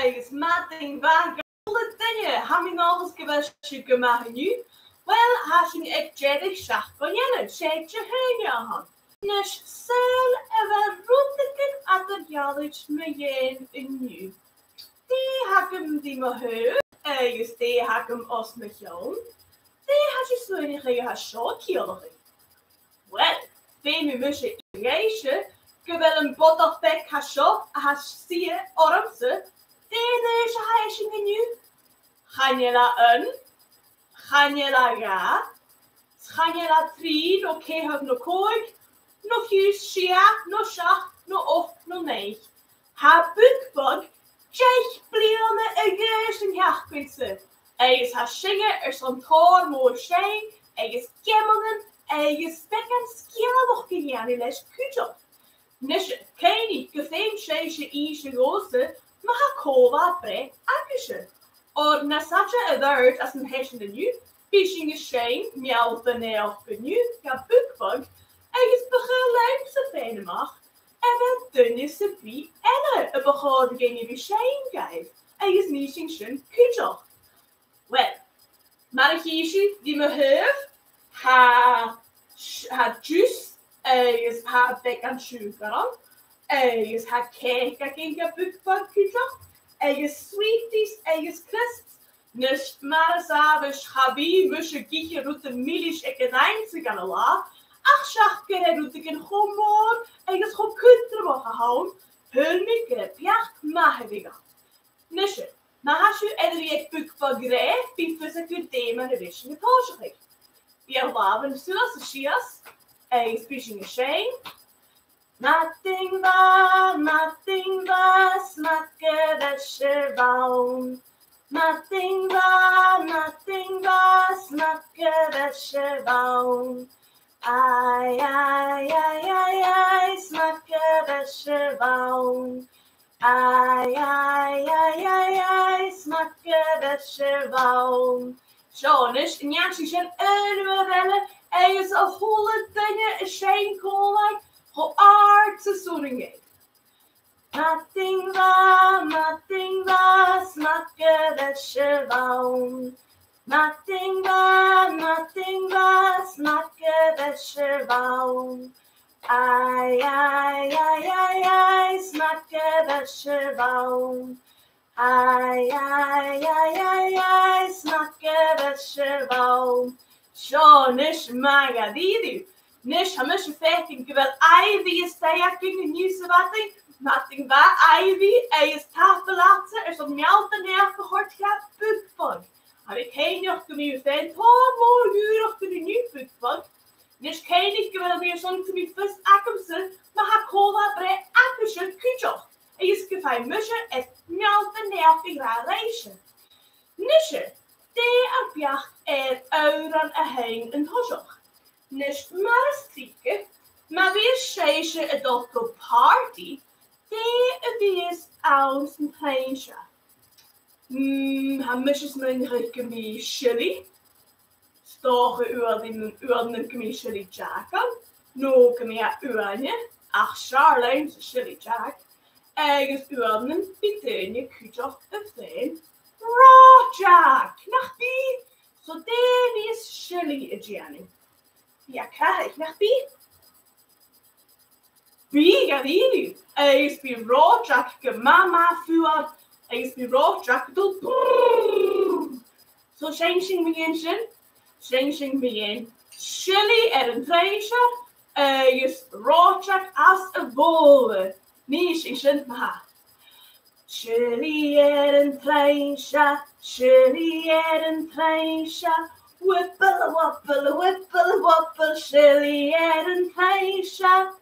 Agus mating bha gola dinne haming alles gewis gemacht nu. Wel hasing ek jedig shach gonjenne shake je heen Nes sel ever ruteken at de jalich me jen in nu. Die hakem die me heu, agus die hakem os me joon. Die had je sleunig je ha shot kielig. Wel, die me musje ireisje, gewel een botach bek ha shot, ha sie ormse. Die deze haishing in nu. Ganjela een. Ganjela ja. Ganjela 3, no kehag no koik. No fuse shia, no shach, no off, no neig. Ha bukbug, jech blione geus en jachkwitse. Eis ha shinge son tor moor shane, eis gemmelden, eis bekken skilla nog geniani les kujo. Nisje, keini, gefeem sheishe ishe gose, ma ha kova bre akishe. Or nasacha a word as een heshen de nu, fishing a shane, miauw de neelf benu, ja bukbug, Eis begeleid ze fijne mag. En dan dunne ze wie en een begonnen ging je zijn geef. Eis niet in zijn kutjoch. Wel, maar ik hier die me heeft, ha juice, eis ha bek aan sugar, eis ha cake ging je buk van kutjoch, eis sweeties, eis crisps. Nes maar savage habi musje gietje route milisch ik een einzig aan la. Ach, schach gered ik een humor, eis go kutter wat gehouden, hul me grep jacht maheviga. Nisje, maar als je edrie buk van grijf, bifus ik u thema de wischen de toosje. Die laven zoals de shias, eis fishing a shame. Nothing was, smakke wäsche baum. Nothing was, smakke wäsche baum. Ai, smakke wäsche baum. Ai, smakke wäsche baum. Zo, dus in jaartje zijn wellen, is een holle dingen, een shane koolwijk, hoe aardse zoening. Nothing was, smakke wäsche baum. Nothing was, smakke wäsche baum. Ai, smakke wäsche baum. Ai, smakke wäsche baum. Zo, nish maga didu. Nish hamish fechting gewel ivy is tayaking in nieuwse watting. Nothing ba ivy, is tafelatse, zo'n mjalt en neer gehoord gaat bukvang. Heb ik geen nog gemeen fijn, mooi uur de nu bukvang. Nish geen ik gewel weer zo'n te me first akemse, maar ha kova bre akesje kutjoch. Is gefijn musje et mjalt en neer gegradeisje. Nisje. Die abjacht euren heen en hozoch. Nish maar strieke, maar weer scheisje het op de party, die is oud en pleintje. Han misjes mijn rikemi chili. Stoge uren kemi chili jacka. No kemi a uranje. Ach Charlene chili jack. Eigens uren bitenje kutjoch een Jack, nach wie? So den is chili Gianni. Ja, kijk, nach wie? Wie ga wie? Is bij Jack mama vuur. Is bij Jack doet. So changing me in. Chili een treasure. Is Jack as a bolle. Niet in zijn ma. Chili en treintje, whippele woppele, chili en treintje.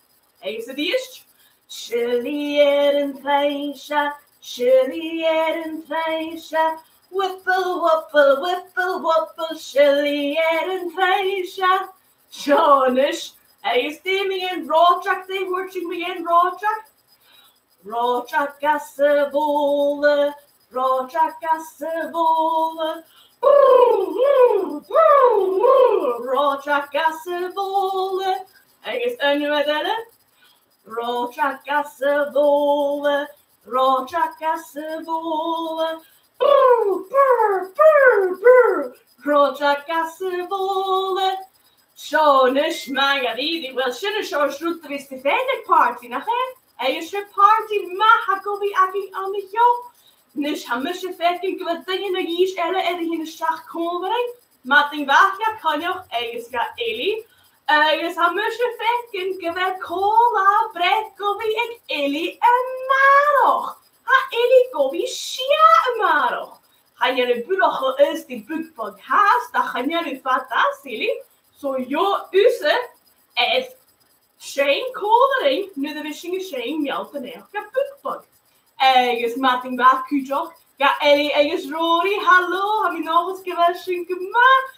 Eens het eerst. Chili en treintje, whippele woppele, chili en treintje. Jonas, is die me in Jack, they watching me in Jack. Jack gassebolle, Jack gassebolle. Jack gassebolle. Is een modelle. Jack gassebolle, Roja Casavola. Brr, brr, brr, brr. Roja Casavola. Shonish Magaridi. Well, Shinna Shor Shrutter is the Fender party, nachher. Is your party Mahagovi Aki on the yo? Nish Hamisha Fekin Gladin in a yeesh ella in a shach convering. Matting Vahia Kanyoch, is got Eli. Is Hamisha Fekin give a cola bread govi ek Eli and Maroch. Ha Eli govi shia Maroch. Hanyari Buloch is the bookbug has the Hanyari Fata silly. So yo use is Shane coloring nu de wishing Shane melten er. Ja bookbug. Is Matting Vah Kujok. Ja, is Rory, hallo, heb je nog eens geweldig gemaakt?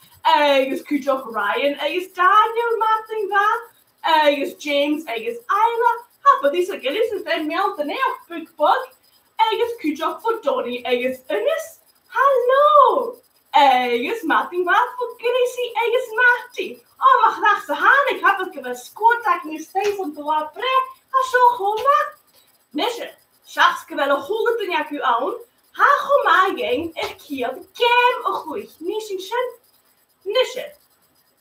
Is Kujok Ryan, is Daniel Matting Vah, is James, is Isla. Ha, but deze keer is het een melten er, bookbug. Is Kujok voor Donny, is Ernest. Hallo. Is Matting Vah voor Gracie, is Matty. Oh, mag graag ze gaan. Ik heb het geweldig scoort dat ik nu steeds om te laten brengen. Ha, zo gewoon. Nisje, schaaks geweldig 100 jaar u aan. Ha gomaging kiel gem a chuig nísin sin Nisje.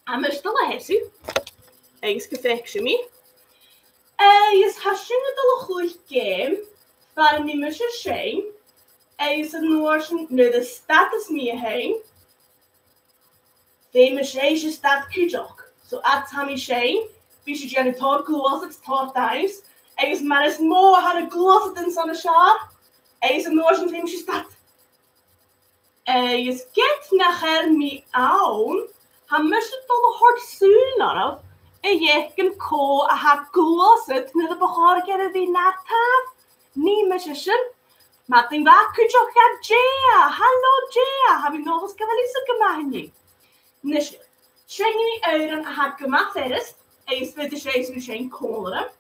A me sto a hesu agus go feic mi. Is ha sinne do a chuig gem var mi me sé is an noorsen nu de status mi hein. Ve me sé staat kujok. So at ha mi sé vi sé gen tor gloset tor times. Agus mar is mo had a gloset in son a sha. Is een noorsen van je stad. Je get nachher mi aan. Ha moest tot de hart zoen af. En je kan ko a ha gloset na de behoor kere die na taf. Ni mesjen. Maar ding waar kun je ook gaan Jaya. Hallo Jaya. Heb ik nog eens kavalise gemaakt? Nisje. Schengen die euren ha gemaakt is. Is met de schees misschien koleren.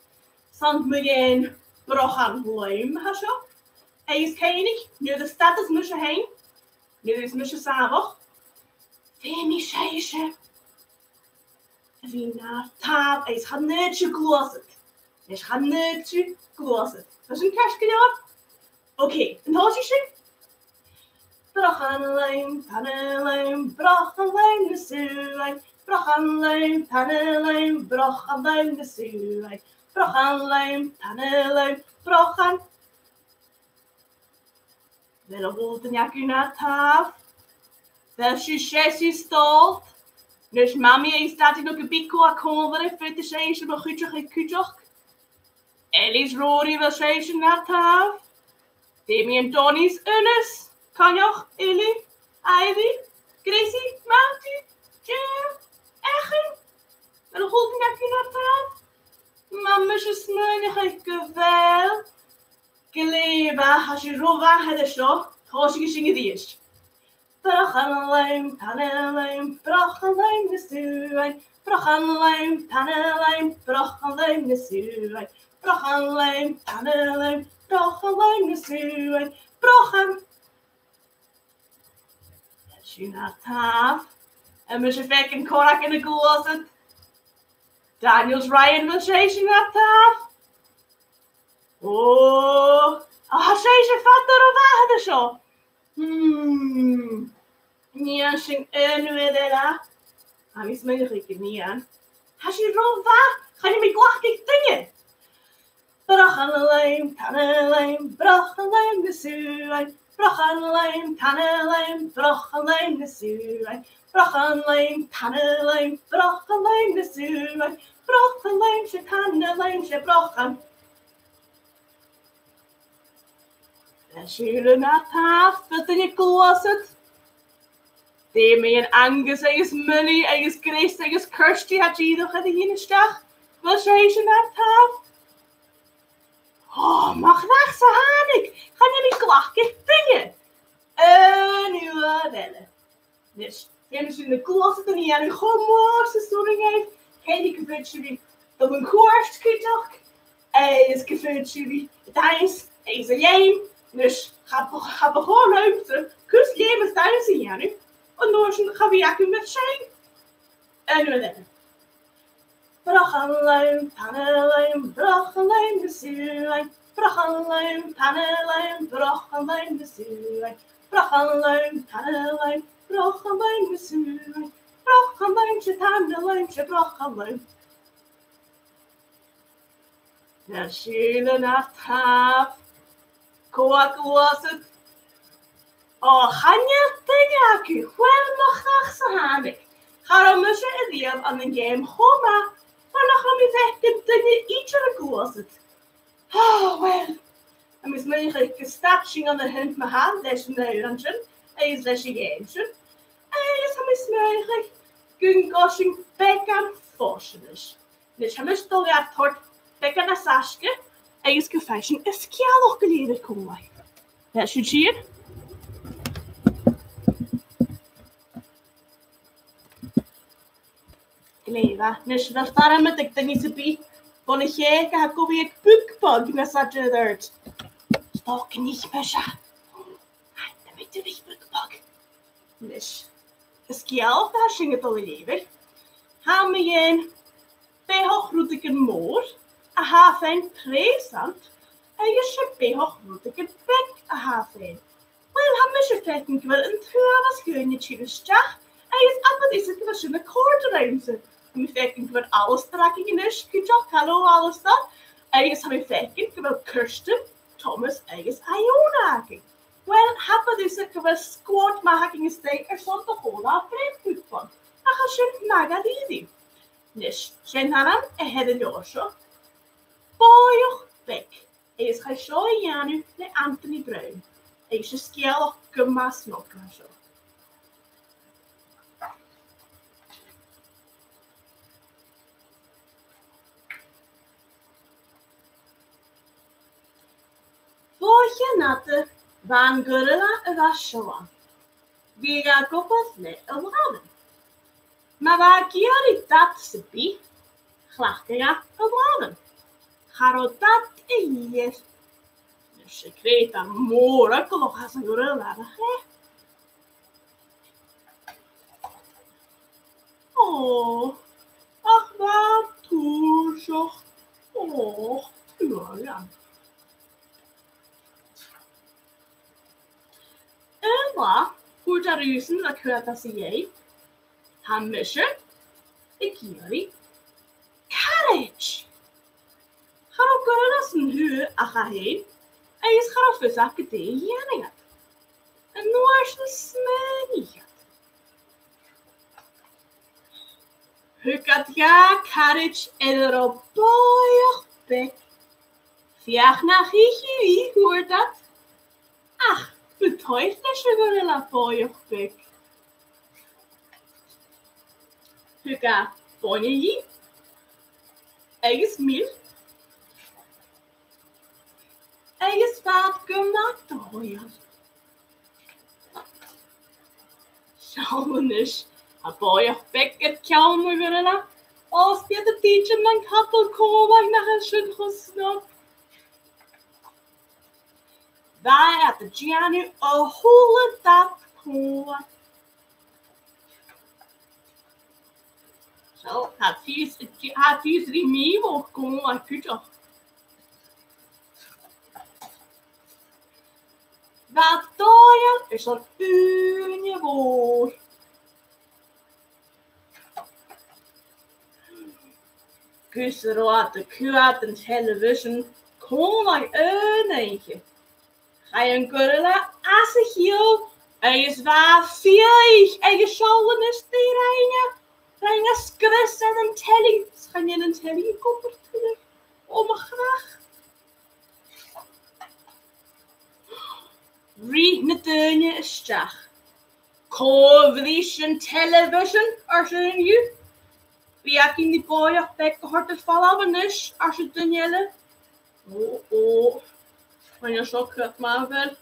Sant me geen brochen luim ha zo. Is kenig, nu de status musje heen. Nu is musje savog. Vemi scheisje. Wie naar taal, is gaat netje gloset. Is gaat netje gloset. Dat is een kerstje. Oké, een hoosje. Brochenleim, tanneleim, brochenleim de suwijn. Brochenleim, tanneleim, brochenleim de suwijn. Brochenleim, tanneleim, brochen. Wel holden jak u naar taf. Wel je stolt. Dus mami is dat nog een bikko a konveren voor de scheesje maar goed kutjok. Elis Rory wel scheesje naar taf. Demi en Donnie's unnes. Kanjoch, Eli, Ivy, Gracie, Matty, Jam, Echen. Wel holden jak u naar taf. Mama is smeunig ik geweld. Geleba, als je rova het zo, als je zingen die is. Brochenleim, tanneleim, brochenleim de stuwijn. Brochenleim, tanneleim, brochenleim de stuwijn. Brochenleim, tanneleim, brochenleim de stuwijn. Brochen. Als je naar taf. En met je vek en korak in de closet. Daniel's Ryan wil je naar taf. Oh, zei ze vader of wachten zo? Niet zing nu weer daar. Hij is me er niet aan. Als je rond wacht, ga je me glachtig dingen. Brochenleim, tanneleim, brochenleim de suwijn. Brochenleim, tanneleim, brochenleim de suwijn. Brochenleim, tanneleim, brochenleim de suwijn. Brochenleim, ze tanneleim, ze brochen. Als jullie naar tafel in je closet. Die me en Angus, is Millie, is Grace, is Kirsty, had je nog in de hinestag. Was je naar tafel? Oh, mag weg ze hanik. Ga je niet klachten dingen? Nu wel. Dus, je hebt in de closet en je aan je gomoorse storing heeft. Geen die gebeurt jullie dat een koorst kunt. Is gebeurt jullie tijdens deze game. Dus ga gewoon luisteren. Kus leven tijdens een jaar nu. En dan gaan we jaken met zijn. En nu dan. Brochenleim, tanneleim, brochenleim de zuwijn. Brochanlein, Pannelein, Brochanlein, Besulein. Brochanlein, Pannelein, Brochanlein, Besulein. Brochanlein, Pannelein, Brochanlein. Na Schule nach Taf. Koak was het. Oh, Hanya, Tenyaku, wel nog graag zo handig. Ga dan musje en die aan de game goma. Maar nog gaan we vechten dat je ietsje was het. Oh, well. En mis mij gestachting aan de hand met hand, dat is een neurantje. En is dat je gameje. En is mis mij gungoshing bekan forschenisch. Dus hij mis toch weer tot bekan na saske. En is gefashion is kialo geleden komen. Dat is het hier. Leva, nes wel daar met ik dan niet zo bij. Van ik ga kom ik boekpag na Saturday. Stok niet meer. Dan weet je wie boekpag. Nes. Es kial daar zingen te leven. Gaan we een behooggroetigen moor. A haven present. En je zit behooggroetigen bek a haven. Wel haben wir schon fertig geworden. En toen was gewoon niet chillig. En je is altijd is het was een koordruimte. En we fertig geworden alles tracking is. Kutjok, hallo alles dat. En je hebben we fertig geworden Kirsten, Thomas, en je Iona. Wel hebben we dus geworden squat maken is tijd er stond de hola vreemd van. En ga je naga die. Dus zijn haram en het Josho. Boy bek. En je gaat zo Janu naar Anthony Brown. En je schiel gemas nog zo. Vorige natte van gorilla rashawan. Die gaat koppels met een ramen. Maar waar kiari dat se bi, glachtiga een ramen. Garo dat hier. Dus ik weet dat morgen nog als een gorilla. Oh, ach wat toezocht. Oh, ja. En wat, voor de ruzen dat hoort als jij, han misje, ik jullie, carriage. Ga ook gorillas een huur aga heen, en je schat voor zaken tegen Janet. En nu is het smerig. Hukat ja carriage en erop boeig bek. Viag naar hihi, hoort dat? Ach. Beteuflische gorilla boeig bek. Huka bonje Eiges mil. Eiges vaat gemaakt hoor. Sjouwenisch. A boeig bek het kjouwen gorilla. Als die de teacher man kappel komen naar een schön gesnap. Daar at the Gianni a whole that cool. So, had vies die mee ook komen aan kuto. Dat doja is een unie woord. Kussen at de kuat en television kom aan een eentje. Ga je een gorilla als ik heel, en je zwaar vier, en je scholen is die ringen. Ringen skris en een telling. Ga je een telling kopen terug? Oh, maar graag. Riet met deunje is stag. Coalition television, als je een je. Wie heb je in die boy of bekken hart vallen, dus als je het doen jelle. Oh. Van je sok gaat maar wel.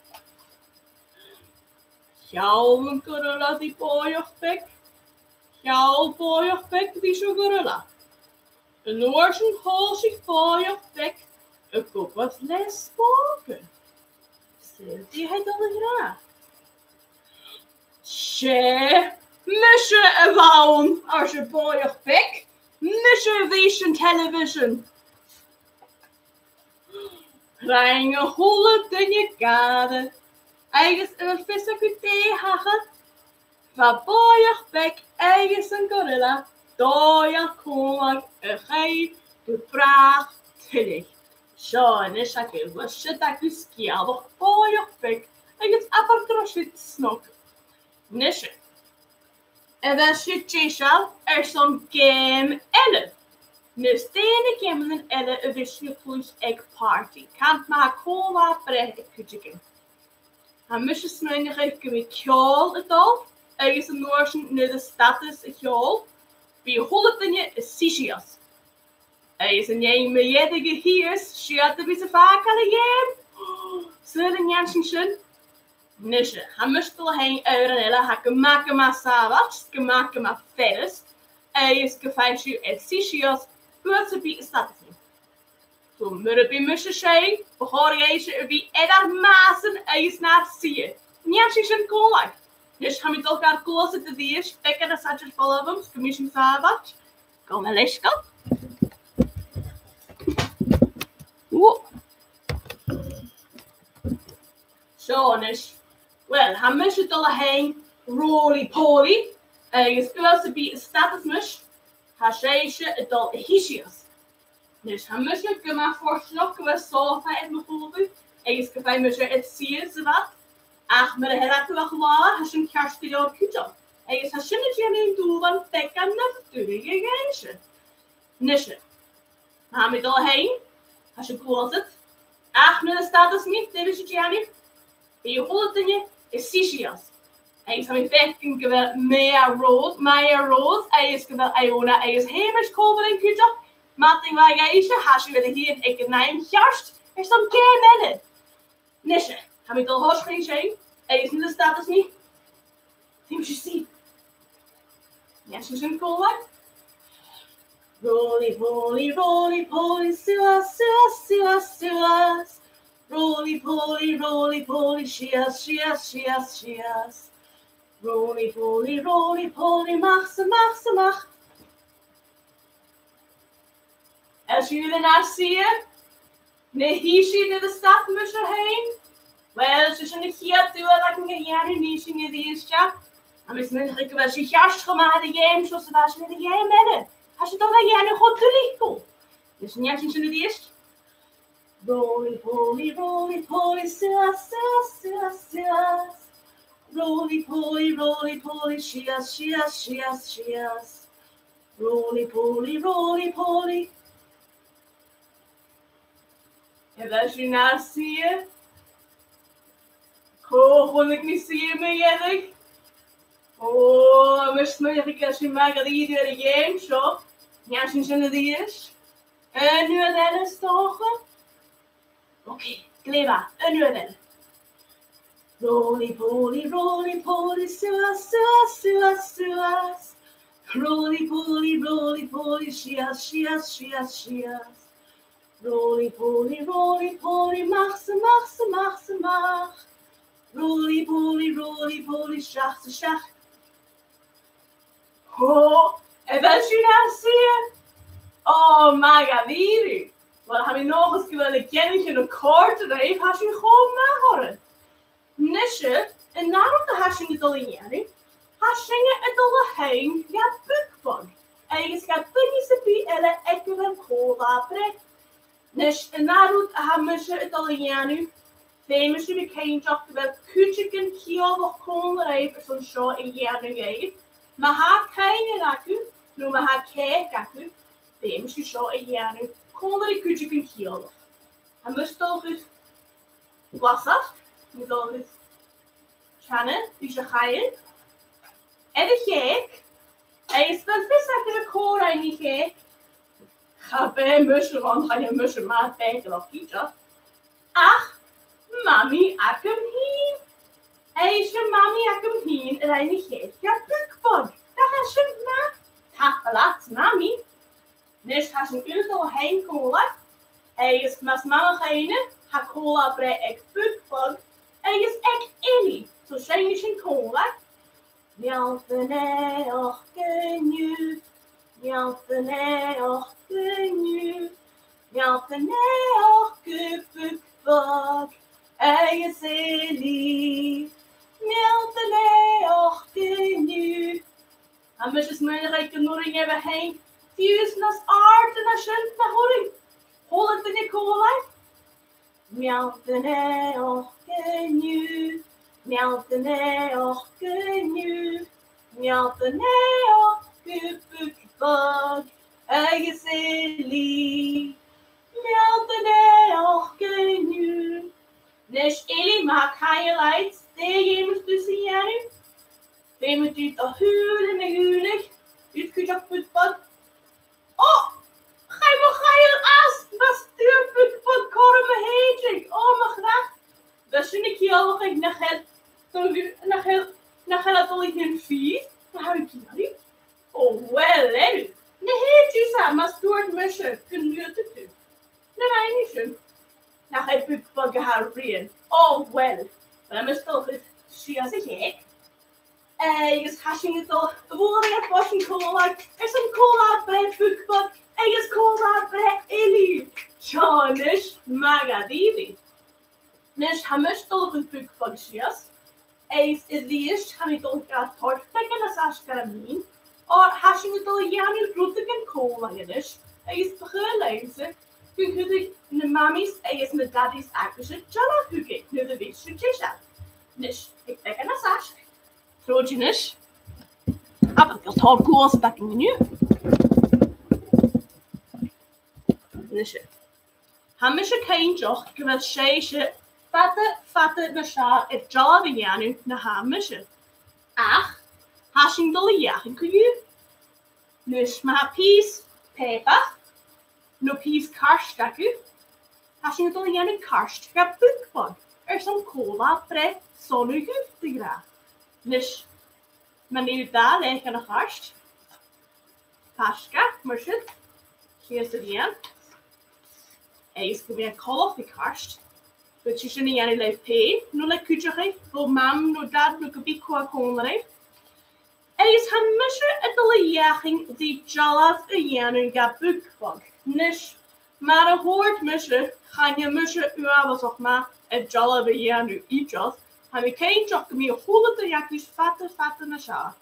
Jouw een gorilla die boy of bek. Jouw boy of bek die zo'n gorilla. Een oorzen holzig boy of bek. Een kop wat les spoken. Zit die het al graag. Tje, misje en woon als je boy of bek. Misje vision television. Krijgen hullet in je kade. Eigens een visakute hagen. Vaboyach bek eigens een gorilla. Doja komak geef de vraag terug. Zo, en is dat je wasje dat je skiabach boyach bek. Eigens apertroshit snok. Nisje. En dan zit je zo zo'n game 11. Dus deze game 11 is je plus egg party. Kan maar cola bread kutje. Han moet je snel kijken met kjol het al. Er is een noorsen nu de status kjol. Bij hulpje is Sicias. Er is een jij meedige hier. Schiet de witte vaak aan de game. Zullen jansen? Nisje, han moet er heen uitrellen. Hij kan maken maar savas, kan maken maar feest. Er is gefeitje en Sicias. Goed te bieden status. Toen moet je moeten zeggen, behoor je wie er mazen is naar zien. Niet als een cola. Dus gaan we toch gaan kozen te die spekken dat zat je vol op ons, commissie sabat. Kom maar les gaan. Zo dus. Wel, han moet je toch heen roly poly. Je speelt te bieden status mus. Hij zei je het al hisius. Dus han moet je gemaakt voor snokken we sofa en bijvoorbeeld. En je schrijft met je het zien ze wat. Ach, maar de hele dag wel, als je een kerstje op je job. En je zegt, je niet doen, want dat kan natuurlijk gegeven. Nisje. Gaan we doorheen. Als je koelt het. Ach, maar de status niet, dit is het ja niet. En je hoort het je, is Sicias. En je zegt, ik wil meer rood. En je zegt, Iona, en je is hemels komen in je job. Martin waar jij is, als je willen hier ik een neem kerst, is dan geen binnen. Nisje. Gaan we door hoogschijn zijn? En is nu de status niet? Die moet je zien. Ja, ze zijn cool, hè? Roly, poly, roly, poly, siwas, siwas, siwas, siwas. Roly, poly, shias, shias, shias, shias. Roly, poly, mach ze, mach. Als jullie naar zien, nee, hier zie je de stad moet erheen. Wel, ze zijn hier toe dat ik hier niet zien in de eerste. Dan is het niet dat je gast gemaakt de game zoals ze was met de game hebben. Als je dan dat jij nog goed terug komt. Dus niet eens in de eerste. Roly, poly, silas, silas, silas, silas. Roly, poly, shias, shias, shias, shias. Roly, poly. En als je naast zie je. Kon ik niet zien meer eerlijk. Misschien ik als je maakt iedere game shop. Ja, als je zin die is. En nu dan is toch. Oké, kleva. En nu dan. Roly, poly, silas, silas, silas, silas. Roly, poly, shias, shias, shias, shias. Roly, poly, mach ze, mach. Roly, poly, schach ze, schach. Oh, en als je nou ziet. Oh, Magaviri. Wat heb je nog eens willen kennen je een kort en even als je gewoon nahoren. Nisje, en daarom de als je niet al in jaren. Als je het al heen, ja, buk van. En je gaat puntjes bij elle, ik wil een cola brek. Dus en daarom hebben ze het al in jaren. Famous to became talked about Kuchikan Kyo Kong Rape on Shaw in Yarnagate. Mahakain Raku, no Mahake Kaku, famous to Shaw in Yarnu, Kong Kuchikan Kyo. I must always was that, with all this channel, you should hire. And the cake, I spent this like a core in the cake. Ga bij mussen, want ga je mussen maar denken of iets. Ach. Mami, ik kom hier. Als je mami, ik kom hier en hij niet geeft, ja, druk voor. Dat is je na. Ta verlaat mami. Dus als je uur door heen cola. Hij is met mama gaan. Ga cola bij ik druk voor. Hij is echt illy. Zo zijn je geen cola. Mjälten och genju. Mjälten och genju. Mjälten och gupuk. Eigen silly. Meltene och genu. Han is dus moeilijk genoeg hebben heen. Fuse nas aard en as shint na horing. Hol het in je koolij. Meltene och genu. Meltene och genu. Meltene och gupukbag. Eigen silly. Meltene och genu. Nes Eli maak highlights. Je moet dus zien. Je moet dit al huren en huren. Dit kun je ook voetbal. Oh, ga je as. Dat stuur voetbal korren me heet. Oh, mag dat? Dat is een keer al nog naar het al in een vier. Maar heb ik hier. Oh, wel, hè. Nee, heet je samen. Maar stuurt me ze. Kun je het doen? Nee, niet zo. Nou, ga je voetbal gehaald brengen. Oh, wel. Maar dan is toch het. Zie als ik. Is hashing het al. Woorden het washing cola. Er some cola bread voetbal. Is cola bread Eli. Jonas Magadidi. Nes hamus toch een voetbal sias. Is die is gaan het al gaat hard trekken als askaramin. Or hashing het al jaren broodelijk en cola is. Is begelezen. Kun je de mamies is de daddy's actors jalla hoeken. Nu de wist je. Dus ik denk aan Sash. Trojanus. Ah, ik had al cool als dat in nu. Dus Hamische kein joch, geweld sheische fatte na sha et java janu na hamische. Ach, hashing dolle jachen kuju. Dus ma piece peper. No piece karstaku. Hashing dolle janu karst. Ga boekbon. Some cola bread zonder giftigra. Dus meneer daar lijken nog harst. Paska, maar shit. Hier is het weer. Is weer koffie harst. Dat je niet aan je lijf pay. Nu lijkt je voor mam, nu dad, nu kabie kwa konere. Is han misje het alle jaching die jalaf een janu ga boekbog. Dus maar een hoort misje, gaan je misje u was ook maar. Het jalla bij janu iets. Hij me geen job meer honderd jakjes fatte na sha.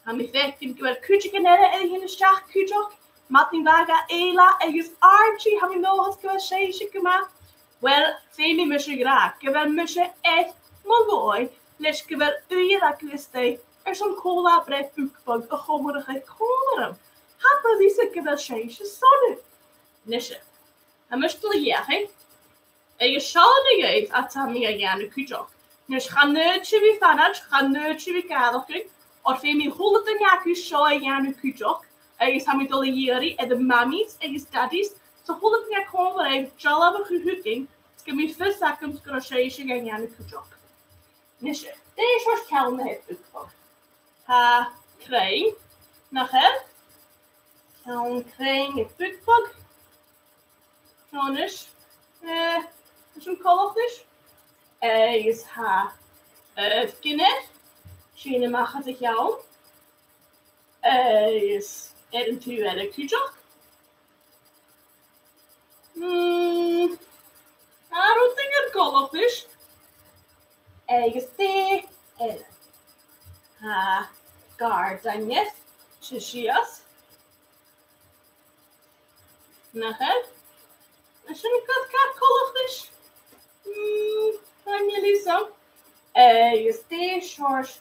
Hij me vecht in kwel kutje kenere en in de schaak kutjok. Martin Vaga Ela en is Archie. Hij me nog eens kwel sheisje gemaakt. Wel, veel misje graag. Kwel misje echt mooi. Les kwel uur kwiste. Some cola bread boekbog. Een gommerige kolen. Had deze kwel sheisje zonne. Nisje. Hij moest wel jagen. Je zal niet uit Atamia Janu Kujok. Dus ga neutje wie vanaf, ga neutje wie kaderking. Of je me honderd jakjes zo Janu Kujok. Je zal met alle jaren en de mammies en je daddies. Zo honderd jak gewoon even jalla behugging. Het kan me veel zaken crochet en Janu Kujok. Dus deze was kelme het boekbog. Ha, kring. Nog hè? Dan kring het boekbog. Jonas. Zo'n kolfjes. Is haar kinnet. Chine mag het jou. Is eventuele kujok. Waarom denk ik kolfjes? Is de ha gardanjes. Shishias. Nog hè? Als je een kat kolfjes. Van jullie zo. Je steeds short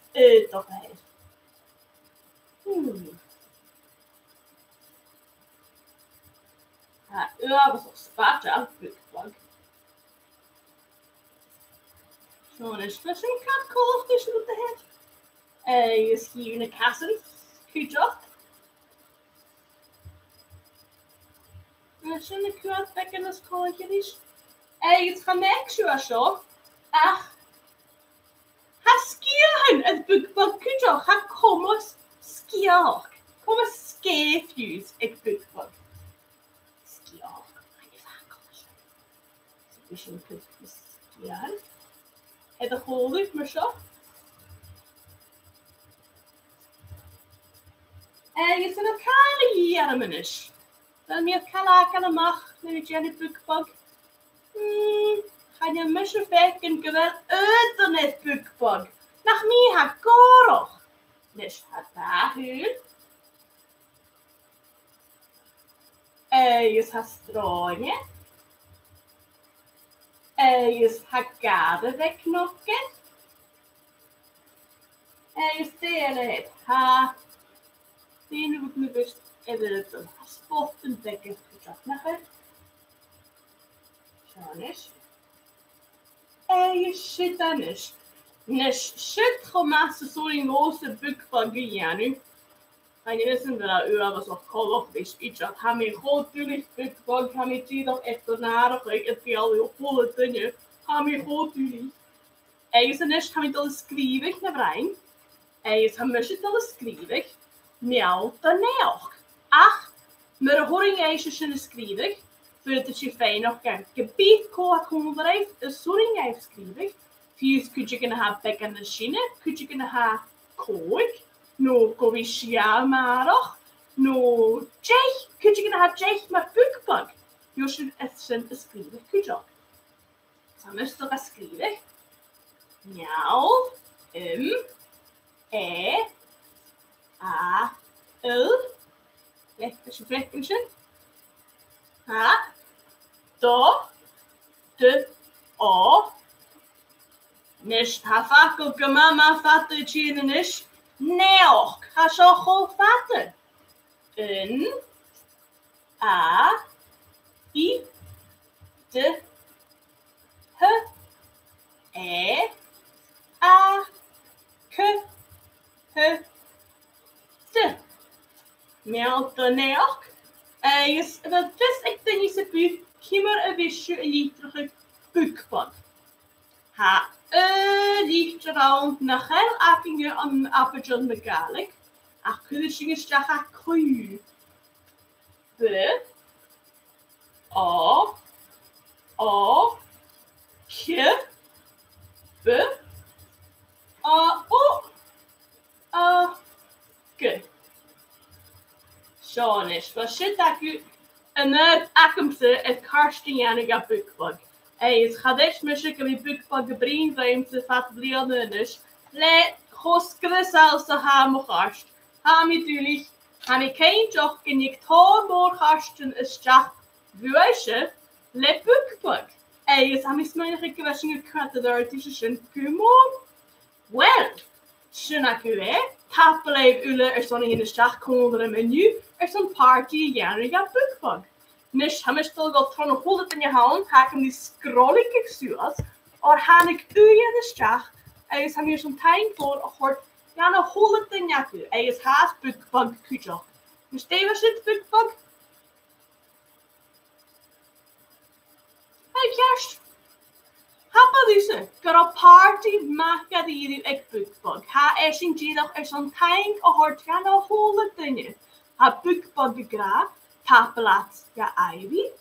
toch heeft. Ja, was op spaatje boekbog. Zo'n is dus een katkolf tussen de het. Je is hier in de kassen. Kujok. Als je een kwaad bekken als kooltje is. Het gaat niks zo. Ach. Ha skiën het boekbog kujok. Ha komen skiën. Komen skeefjes het boekbog. Skiën. Misschien kun je skiën. Het de golf maar zo. Je zit een kale jaren. Dan meer kala mag. Nu je het boekbog. Kan je misje feken gewel uiten het bukbog. Nach mi ha goroch. Nish ha dahul. Is ha stronje. Is ha gade wegknokken. Is dele het ha. Die nu ik nu best even het spotten dekken nachher. Schanisch. Shit anish. Nish shit gemaakt zo in große bukbuggy janu. En je wissen dat u was nog kolog is iets dat ha me groot natuurlijk bukbug ha me die nog echt narig like het die al je volle dingen ha me groot natuurlijk. Is anish ha me dat schrijven naar brein. Is ha me shit dat schrijven. Miauw dan neoch. Ach, maar de horing is een schrijven. Voordat je fijn nog kan. Gebied koak onderwijs is horing is schrijven. Fies kun je kunnen hebben bek aan de schiene, kun je kunnen hebben kook, no kovisja marig, no jech, kun je kunnen hebben jech met bukbug. Je should even schrijven, kun je ook. Dan is het schrijven. Miauw, A, L. Lekker als je vlechtje. Ha, do, de, o. Nish ha fakkel ke mama fatte tjene nish. Neoch, ha shocho fatte. N, A, I, D, H, E, A, K, H, D. Meoute neoch. Is wel just ik denk je se bu kimmer een wisje een litrige bukbug. Ha, liegt rond nachher afingen aan aperjon megalik. Ach, kuddishing stacha kru. B, O, K, B, O, K. Shanish, was shit dat u een akemse het karsten janiga bukbug. Is gadesh misje kan die bukbug gebring ruimte vat blianus. Le hoskre zelfs de ham gast. Ha natuurlijk, ha mi kein joch genik tor more gasten is jach vuesje le bukbug. Is ha mi smeinige gewashing gekrate daar tussen kumon. Well, Shunakue, tapeleef ule zo'n in de stad komen menu, zo'n party janiga bukbug. Nish hamistel wel van een hollet in je hand, ha ik hem die scrollige zuurs, or han ik u in de stad, is hem hier zo'n tijd voor, hoort ja een hollet in jaku, is haas bukbug kutje. Dus deze was het bukbug. Hey kerst. Hapa disse, gyda party maca diri ag bukbug. Ha eisiau gydach zo'n tank o hort gan o hol dynnu. Ha bukbug gra, tapelat ga ivy.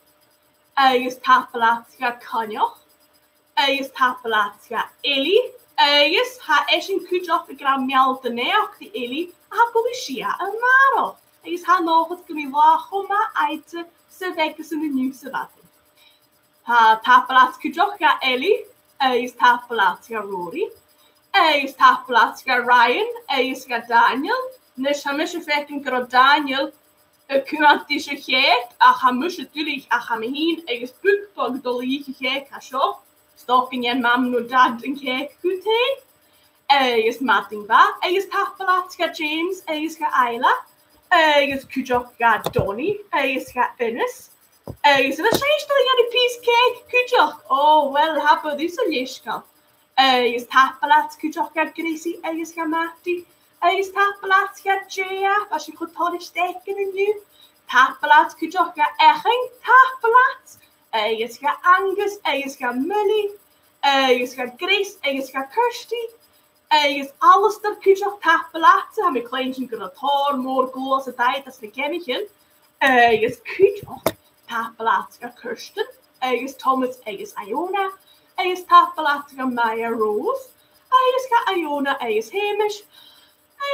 Is tapelat ga conioch. Is tapelat ga ili. Is ha eisiau cwydroch gra mial dyneoch di ili. Ha gwysia yn maro. Is ha nog het gymi wach o ma aite se vegas yn y niw se fatu. Ha tapelat cwydroch ga ili. Is tapelat ga Rory. Is tapelat ga Ryan. Is ga Daniel. Nish ha misje fekken gyda Daniel. Kunt is je gek. Ach ha misje natuurlijk. Ach ha me heen. Is bukbug dolle je gek. Ha sjo. Stokken jen mam no dad en gek goed heen. Is Martin ba. Is tapelat ga James. Is ga Ayla. Is kujok ga Donnie. Is ga Ernest. Is er schijnstel je die piece cake kujok? Oh, well, hebben die zo'n jeschap. Is tapelat kujok ga Gracie. Is ga Marty. Is tapelat ga Jaya. Als je goed had steken in nu. Tapelat kujok ga Eching. Tapelat. Is ga Angus. Is ga Millie. Is ga Grace. Is ga Kirsty. Is alles dat kujok tapelat. Heb ik kleintje gehad. Hoor, more goals het tijd als de kennetje. Is kujok. Tapelat ga Kirsten. Is Thomas. Is Iona. Is tapelat ga Maya Rose. Is ga Iona. Is Hamish.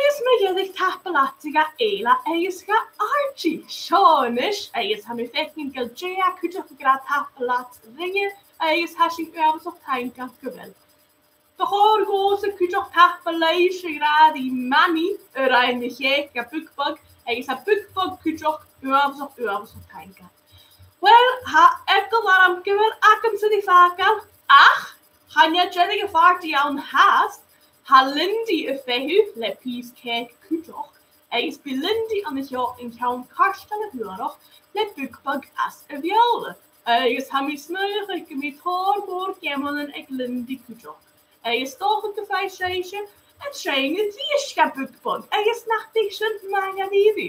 is me jedig tapalatiga eila is ga Archie. Seanish is ha mi fecking gil jea kutach gra tapalat ringe is hashing grabs of time kan gewil. De hoor goze kutach tapalais gradi mani rein je ga bukbug is ha bukbug kutach grabs of time kan. Wel, ha ekkel waarom gewil akkem se die vakan. Ach, hanja jedig gevaarti aan haast. Ha Lindy y fehu le pys ceg cwtoch, is by Lindy an ysio in cawn carstan y hwyrach le bwgbog as y fiole. Is ha mi smyr y gymi tor mor gemon ag Lindy cwtoch. Is doch yn gyfeisiaisio a trein y ddysga bwgbog, is nachdysyn maga ddifi.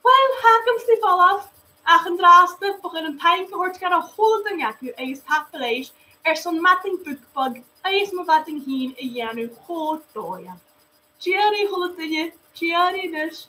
Wel, hagam sti falaf, ach yn drasnaf bych yn taim gehoord gar a holding jacu is tapeleis son matting bwgbog is my vatting heen a janu goed dooien. Cheery hullet in je, cheery dus.